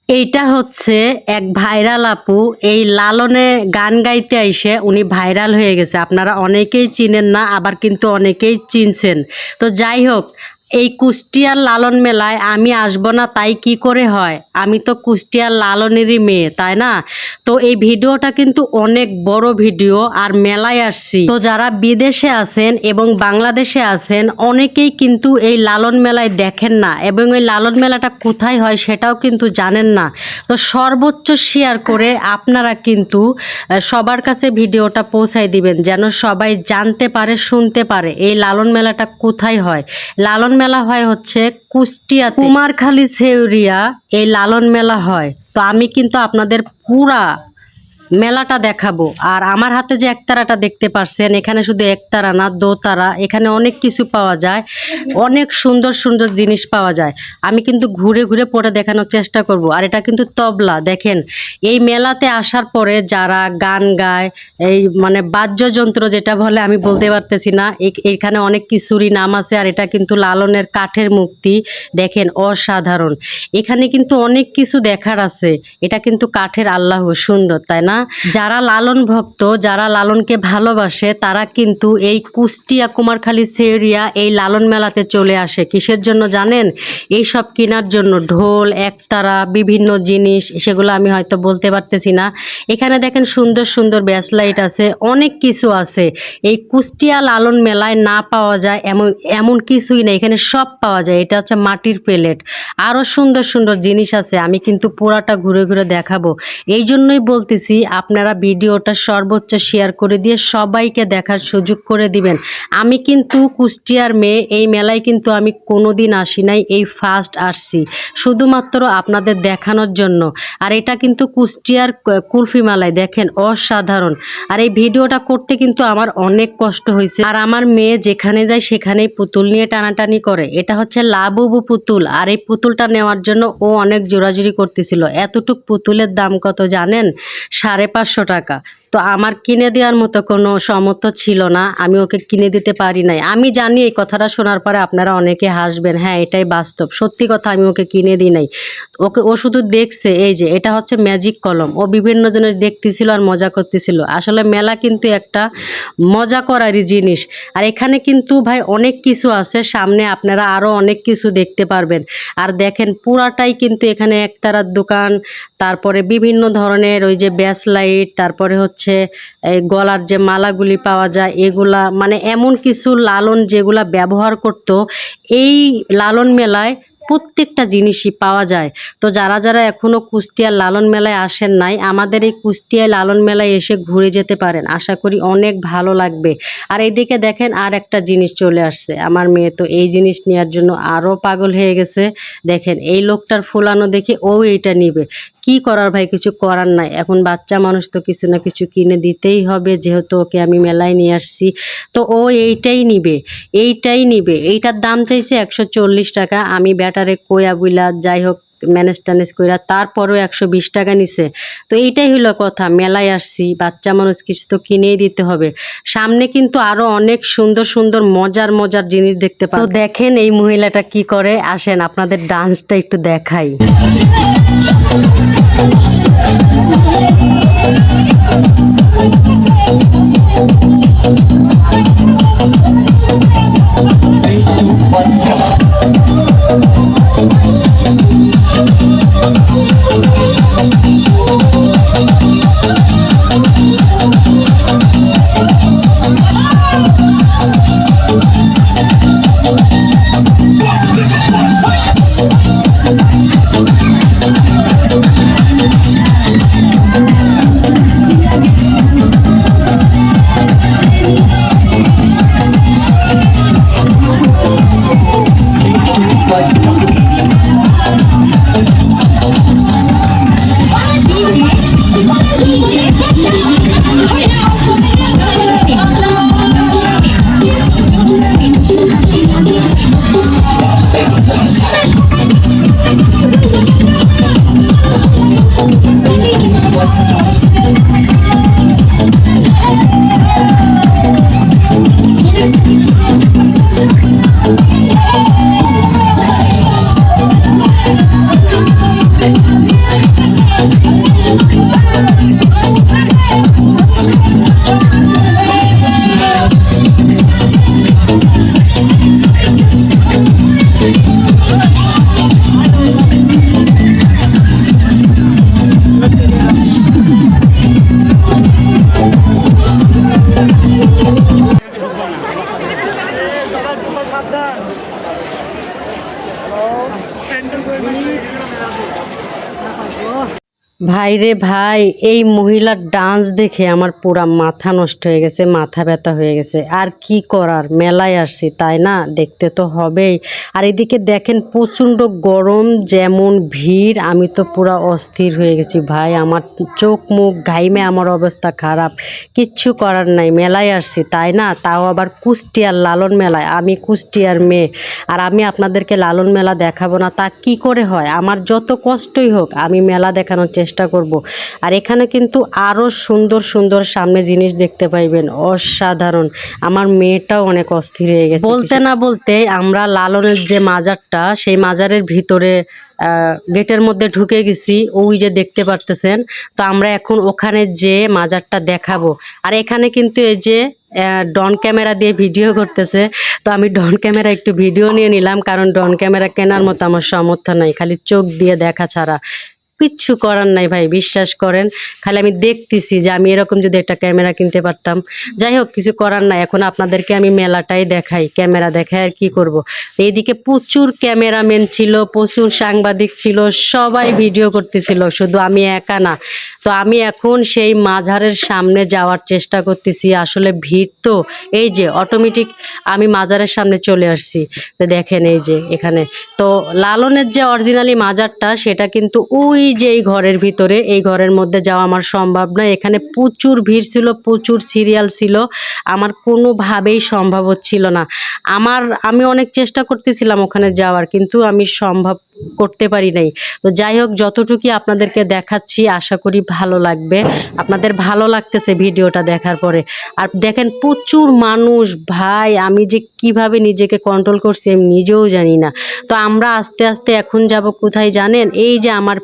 এইটা হচ্ছে এক ভাইরাল আপু। এই লালনে গান গাইতে আইসে উনি ভাইরাল হয়ে গেছে। আপনারা অনেকেই চিনেন না, আবার কিন্তু অনেকেই চিনছেন। তো যাই হোক, এই কুষ্টিয়ার লালন মেলায় আমি আসবো না তাই কি করে হয়? আমি তো কুষ্টিয়ার লালনেরই মেয়ে, তাই না? তো এই ভিডিওটা কিন্তু অনেক বড় ভিডিও, আর মেলায় আসছি। তো যারা বিদেশে আছেন এবং বাংলাদেশে আছেন অনেকেই কিন্তু এই লালন মেলায় দেখেন না, এবং এই লালন মেলাটা কোথায় হয় সেটাও কিন্তু জানেন না। তো সর্বোচ্চ শেয়ার করে আপনারা কিন্তু সবার কাছে ভিডিওটা পৌঁছায় দিবেন, যেন সবাই জানতে পারে, শুনতে পারে এই লালন মেলাটা কোথায় হয়। লালন মেলা হয় হচ্ছে কুষ্টিয়া কুমারখালী সেউরিয়া, এই লালন মেলা হয়। তো আমি কিন্তু আপনাদের পুরা মেলাটা দেখাবো। আর আমার হাতে যে একতারাটা দেখতে পাচ্ছেন, এখানে শুধু একতারা না, দোতারা, এখানে অনেক কিছু পাওয়া যায়, অনেক সুন্দর সুন্দর জিনিস পাওয়া যায়। আমি কিন্তু ঘুরে ঘুরে পরে দেখানোর চেষ্টা করব। আর এটা কিন্তু তবলা, দেখেন এই মেলাতে আসার পরে যারা গান গায়, এই মানে বাদ্যযন্ত্র যেটা বলে আমি বলতে পারতেছি না, এখানে অনেক কিছুরই নাম আছে। আর এটা কিন্তু লালনের কাঠের মূর্তি, দেখেন অসাধারণ। এখানে কিন্তু অনেক কিছু দেখার আছে। এটা কিন্তু কাঠের, আল্লাহ সুন্দর, তাই না? যারা লালন ভক্ত, যারা লালনকে ভালোবাসে, তারা কিন্তু এই কুষ্টিয়া কুমারখালী সেরিয়া এই লালন মেলাতে চলে আসে। কিসের জন্য জানেন? এই সব কেনার জন্য। ঢোল, একতারা, বিভিন্ন জিনিস, সেগুলো আমি হয়তো বলতে পারতেছি না। এখানে দেখেন সুন্দর সুন্দর ব্যাসলাইট আছে, অনেক কিছু আছে। এই কুষ্টিয়া লালন মেলায় না পাওয়া যায় এমন এমন কিছুই না, এখানে সব পাওয়া যায়। এটা হচ্ছে মাটির প্লেট, আরও সুন্দর সুন্দর জিনিস আছে। আমি কিন্তু পুরাটা ঘুরে ঘুরে দেখাবো। এই জন্যই বলতেছি আপনারা ভিডিওটা সর্বোচ্চ শেয়ার করে দিয়ে সবাইকে দেখার সুযোগ করে দিবেন। আমি কিন্তু কুষ্টিয়ার মেয়ে, এই মেলায় কিন্তু আমি কোনোদিন আসি নাই, এই ফার্স্ট আসছি শুধুমাত্র আপনাদের দেখানোর জন্য। আর এটা কিন্তু কুষ্টিয়ার কুলফি মেলায়, দেখেন অসাধারণ। আর এই ভিডিওটা করতে কিন্তু আমার অনেক কষ্ট হয়েছে। আর আমার মেয়ে যেখানে যায় সেখানেই পুতুল নিয়ে টানাটানি করে। এটা হচ্ছে লাবুবু পুতুল, আর এই পুতুলটা নেওয়ার জন্য ও অনেক জোরাজুরি করতেছিল। এতটুক পুতুলের দাম কত জানেন? 550 টাকা। তো আমার কিনে দেওয়ার মতো কোনো সামর্থ্য ছিল না, আমি ওকে কিনে দিতে পারি নাই। আমি জানি এই কথাটা শোনার পরে আপনারা অনেকে হাসবেন, হ্যাঁ এটাই বাস্তব, সত্যি কথা, আমি ওকে কিনে দিই নাই। ও শুধু দেখছে। এই যে এটা হচ্ছে ম্যাজিক কলম, ও বিভিন্ন জিনিস দেখতেছিল আর মজা করতেছিল। আসলে মেলা কিন্তু একটা মজা করারই জিনিস। আর এখানে কিন্তু ভাই অনেক কিছু আছে, সামনে আপনারা আরও অনেক কিছু দেখতে পারবেন। আর দেখেন পুরাটাই কিন্তু এখানে একতারার দোকান, তারপরে বিভিন্ন ধরনের ওই যে ব্যাস লাইট, তারপরে হচ্ছে এই গলার যে মালাগুলি পাওয়া যায়, এগুলা মানে এমন কিছু লালন যেগুলা ব্যবহার করত এই লালন মেলায়, প্রত্যেকটা জিনিসই পাওয়া যায়। তো যারা যারা এখনও কুষ্টিয়ার লালন মেলায় আসেন নাই, আমাদের এই কুষ্টিয়ায় লালন মেলায় এসে ঘুরে যেতে পারেন, আশা করি অনেক ভালো লাগবে। আর এইদিকে দেখেন আর একটা জিনিস চলে আসছে। আমার মেয়ে তো এই জিনিস নেওয়ার জন্য আরও পাগল হয়ে গেছে। দেখেন এই লোকটার ফুলানো দেখে ও এইটা নিবে। কি করার ভাই, কিছু করার নাই। এখন বাচ্চা মানুষ তো কিছু না কিছু কিনে দিতেই হবে, যেহেতু ওকে আমি মেলায় নিয়ে আসছি। তো ও এইটাই নিবে, এইটাই নিবে। এইটার দাম চাইছে 140 টাকা। আমি ব্যাটারে কইয়া বুইলা যাই হোক ম্যানেজ ট্যানেজ কইরা তারপরও 120 টাকা নিছে। তো এইটাই হলো কথা, মেলায় আসছি, বাচ্চা মানুষ কিছু তো কিনেই দিতে হবে। সামনে কিন্তু আরো অনেক সুন্দর সুন্দর মজার মজার জিনিস দেখতে পাবো। তো দেখেন এই মহিলাটা কি করে, আসেন আপনাদের ডান্সটা একটু দেখাই। ভাই রে ভাই, এই মহিলার ডান্স দেখে আমার পুরা মাথা নষ্ট হয়ে গেছে, মাথা ব্যথা হয়ে গেছে। আর কি করার, মেলায় আসছি তাই না, দেখতে তো হবেই। আর এদিকে দেখেন প্রচণ্ড গরম, যেমন ভিড়, আমি তো পুরা অস্থির হয়ে গেছি ভাই। আমার চোখ মুখ ঘাইমে আমার অবস্থা খারাপ। কিচ্ছু করার নাই, মেলায় আসছি তাই না, তাও আবার কুষ্টিয়ার লালন মেলায়। আমি কুষ্টিয়ার মেয়ে, আর আমি আপনাদেরকে লালন মেলা দেখাবো না তা কি করে হয়? আমার যত কষ্টই হোক আমি মেলা দেখানোর চেষ্টা করব। আর এখানে কিন্তু আরও সুন্দর সুন্দর সামনে জিনিস দেখতে পাইবেন, অসাধারণ। আমার মেয়েটাও অনেক অস্থির হয়ে গেছে। বলতে না বলতে আমরা লালনের যে মাজারটা, সেই মাজারের ভিতরে গেটের মধ্যে ঢুকে গেছি, ওই যে দেখতে পারতেছেন। তো আমরা এখন ওখানে যে মাজারটা দেখাবো। আর এখানে কিন্তু এই যে ডন ক্যামেরা দিয়ে ভিডিও করতেছে। তো আমি ডন ক্যামেরা একটু ভিডিও নিয়ে নিলাম, কারণ ডন ক্যামেরা কেনার মতো আমার সামর্থ্য নাই, খালি চোখ দিয়ে দেখা ছাড়া কিচ্ছু করার নাই ভাই, বিশ্বাস করেন। খালি আমি দেখতেছি যে আমি এরকম যদি একটা ক্যামেরা কিনতে পারতাম। যাই হোক, কিছু করার নাই, এখন আপনাদেরকে আমি মেলাটাই দেখাই, ক্যামেরা দেখাই আর কি করব। এইদিকে প্রচুর ক্যামেরাম্যান ছিল, প্রচুর সাংবাদিক ছিল, সবাই ভিডিও করতেছিল, শুধু আমি একা না। তো আমি এখন সেই মাজারের সামনে যাওয়ার চেষ্টা করতেছি, আসলে ভিড় তো। এই যে অটোমেটিক আমি মাজারের সামনে চলে আসছি। তো দেখেন এই যে এখানে তো লালনের যে অরিজিনালি মাজারটা, সেটা কিন্তু ওই যে এই ঘরের ভিতরে, এই ঘরের মধ্যে যাওয়া আমার সম্ভব না। এখানে প্রচুর ভিড় ছিল, প্রচুর সিরিয়াল ছিল, আমার কোনোভাবেই সম্ভব হচ্ছিল না। আমি অনেক চেষ্টা করতেছিলাম ওখানে যাওয়ার, কিন্তু আমি সম্ভব করতে পারি নাই। তো যাই হোক, যতটুকু আপনাদেরকে দেখাচ্ছি আশা করি ভালো লাগবে। আপনাদের ভালো লাগতেছে ভিডিওটা দেখার পরে। আর দেখেন প্রচুর মানুষ ভাই, আমি যে কিভাবে নিজেকে কন্ট্রোল করছি আমি নিজেও জানি না। তো আমরা আস্তে আস্তে এখন যাব কোথায় জানেন? এই যে আমার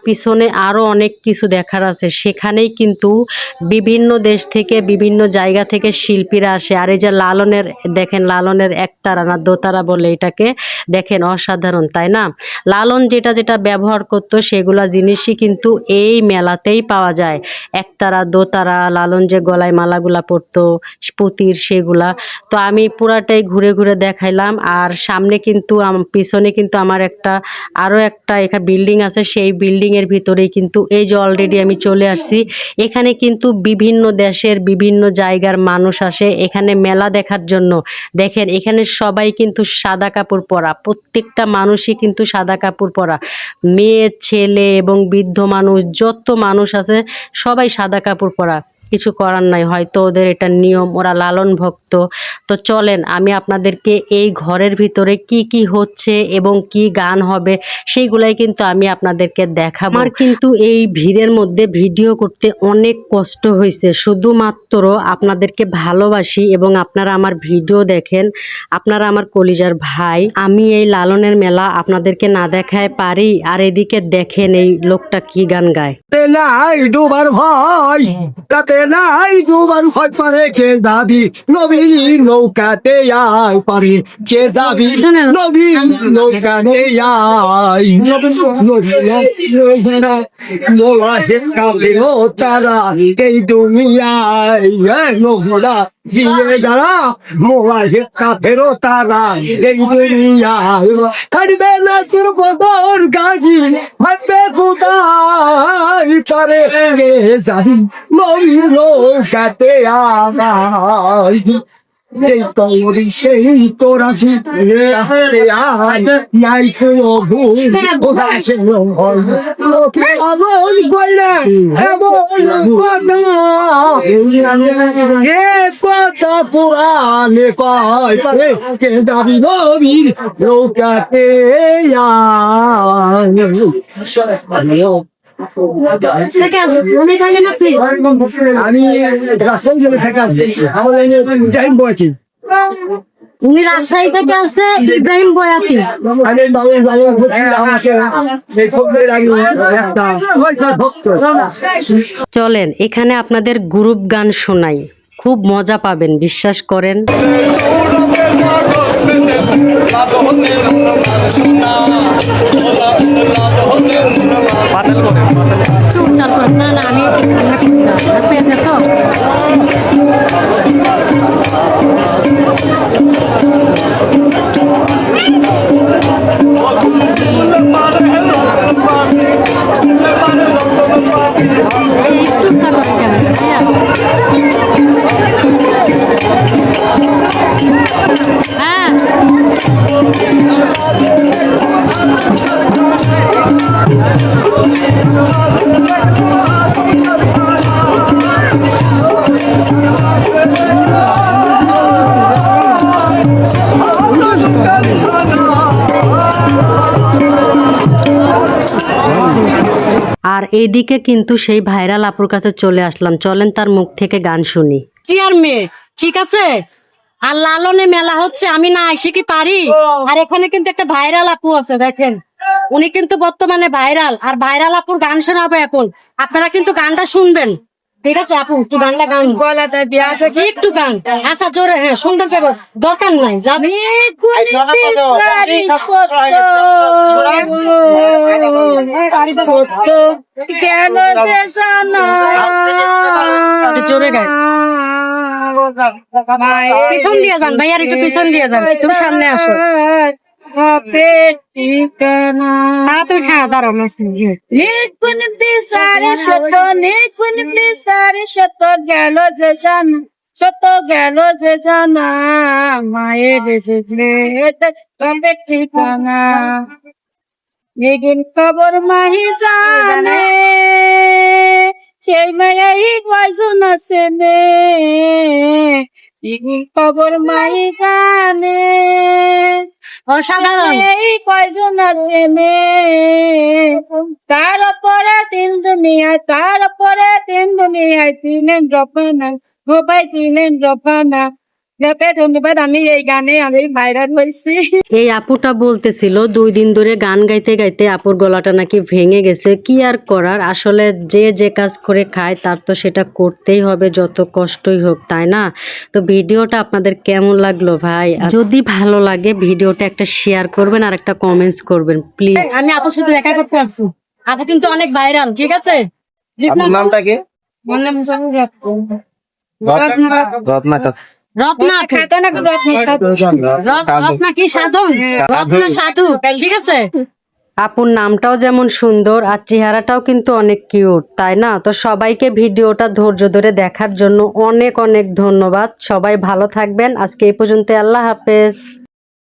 পিছনে আরও অনেক কিছু দেখার আছে। সেখানেই কিন্তু বিভিন্ন দেশ থেকে, বিভিন্ন জায়গা থেকে শিল্পীরা আসে। আর এই যে লালনের দেখেন, লালনের একতারা না দোতারা বলে এটাকে, দেখেন অসাধারণ তাই না। লালন যেটা যেটা ব্যবহার করতো সেগুলা জিনিসই কিন্তু এই মেলাতেই পাওয়া যায়। একতারা, দোতারা, লালন যে গলায় মালাগুলা পরতো পুতির, সেগুলা। তো আমি পুরাটাই ঘুরে ঘুরে দেখাইলাম। আর সামনে কিন্তু পিছনে কিন্তু আমার আরও একটা এখানে বিল্ডিং আছে, সেই বিল্ডিংয়ের ভিতরেই কিন্তু এই যে অলরেডি আমি চলে আসছি। এখানে কিন্তু বিভিন্ন দেশের বিভিন্ন জায়গার মানুষ আসে এখানে মেলা দেখার জন্য। দেখেন এখানে সবাই কিন্তু সাদা কাপড় পরা, প্রত্যেকটা মানুষই কিন্তু সাদা কাপড় পরা, মেয়ে ছেলে এবং বৃদ্ধ মানুষ, যত মানুষ আছে সবাই সাদা কাপড় পরা। কিছু করার নাই, হয়তো ওদের এটা নিয়ম, ওরা লালন ভক্ত। তো চলেন আমি আপনাদেরকে এই ঘরের ভিতরে কি কি হচ্ছে এবং কি গান হবে সেইগুলাই কিন্তু আমি আপনাদেরকে দেখাবো। আমার কিন্তু এই ভিড়ের মধ্যে ভিডিও করতে অনেক কষ্ট হয়েছে, শুধুমাত্র আপনাদেরকে ভালোবাসি এবং আপনারা আমার ভিডিও দেখেন, আপনারা আমার কলিজার ভাই। আমি এই লালনের মেলা আপনাদেরকে না দেখায় পারি? আর এদিকে দেখেন এই লোকটা কি গান গায়। নাই ডুবার ভয়, তাতে নাই ডুবার ভয়, পারে কে যাবি নবী নৌকাতে আয়, পারে কে যাবি নবী নৌকাতে আয়। মোলা হেকা বেরো তারা এই দুনিয়ায়, মোলা জিয়ে যারা মোলা হেকা বেরো তারা এই দুনিয়ায়। কাটবে না তোর বদর গাজি, ভাববে খুদাই, পারে যাই মরিল সাথে আমায়। সেই তোরি সেই তোরা নাই কোনো ভুল সে আমল কইলে এমন কথা পুরানে পায়, পারে কে দাবি নবীর নৌকাতে আমি রাজশাহী জেলা থেকে আসছি, আমার ইব্রাহিম বয়াতি। উনি রাজশাহী থেকে আসছে, ইব্রাহিম বয়াতি। চলেন এখানে আপনাদের গ্রুপ গান শোনাই, খুব মজা পাবেন, বিশ্বাস করেন। না না আমি পেয়েছে তো আর এইদিকে কিন্তু সেই ভাইরাল আপুর কাছে চলে আসলাম, চলেন তার মুখ থেকে গান শুনি। আর মেয়ে ঠিক আছে, আর লালনে মেলা হচ্ছে, আমি না এসে কি পারি? আর এখানে কিন্তু একটা ভাইরাল আপু আছে, দেখেন উনি কিন্তু বর্তমানে ভাইরাল, আর ভাইরাল আপুর গান শোনাবো এখন, আপনারা কিন্তু গানটা শুনবেন, ঠিক আছে? আপু একটু গানটা গান, একটু গান, আচ্ছা জোরে, হ্যাঁ সুন্দর করে, দরকার নাই জানি কেন জোরে গায়, পিছন দিয়ে যান ভাই, আর একটু পিছন দিয়ে যান, তুমি সামনে আসো। তুমি হ্যাঁ দাঁড়াও, নিকুন বিচারে শত, নিকুন বিচারে শত গেল যে জানা, শত গেল যে জানা, মায়ের দেখলে তবে ঠিকানা, নিগুন খবর মাহি জানে, সেই মায়াই কয়জন আছে নে, নিগুন খবর মাহি জানে, অসাধারণ। এই কয়জন আছে নে, তার উপরে তিন দুনিয়ায়, তার উপরে তিন দুনিয়ায় তিলেন রফানা, সবাই তিলেন রফানা। ধন্যবাদ। আমি এই গানে আমি ভাইরাল হয়েছি। এই আপুটা বলতেছিল 2 দিন ধরে গান গাইতে গাইতে আপুর গলাটা নাকি ভেঙে গেছে। কি আর করার, আসলে যে কাজ করে খায় তার তো সেটা করতেই হবে, যত কষ্টই হোক, তাই না? তো ভিডিওটা আপনাদের কেমন লাগলো ভাই? যদি ভালো লাগে ভিডিওটা একটা শেয়ার করবেন আর একটা কমেন্টস করবেন প্লিজ। আমি আপুর সাথে দেখা করতে আসছি, আপু কিন্তু অনেক ভাইরাল, ঠিক আছে? আপনার নামটা কি? রত্না রত্না রত্না কি সাধন, রত্না সাধু, ঠিক আছে? আপুর নামটাও যেমন সুন্দর আর চেহারাটাও কিন্তু অনেক কিউট, তাই না? তো সবাইকে ভিডিওটা ধৈর্য ধরে দেখার জন্য অনেক অনেক ধন্যবাদ। সবাই ভালো থাকবেন, আজকে এই পর্যন্ত, আল্লাহ হাফেজ।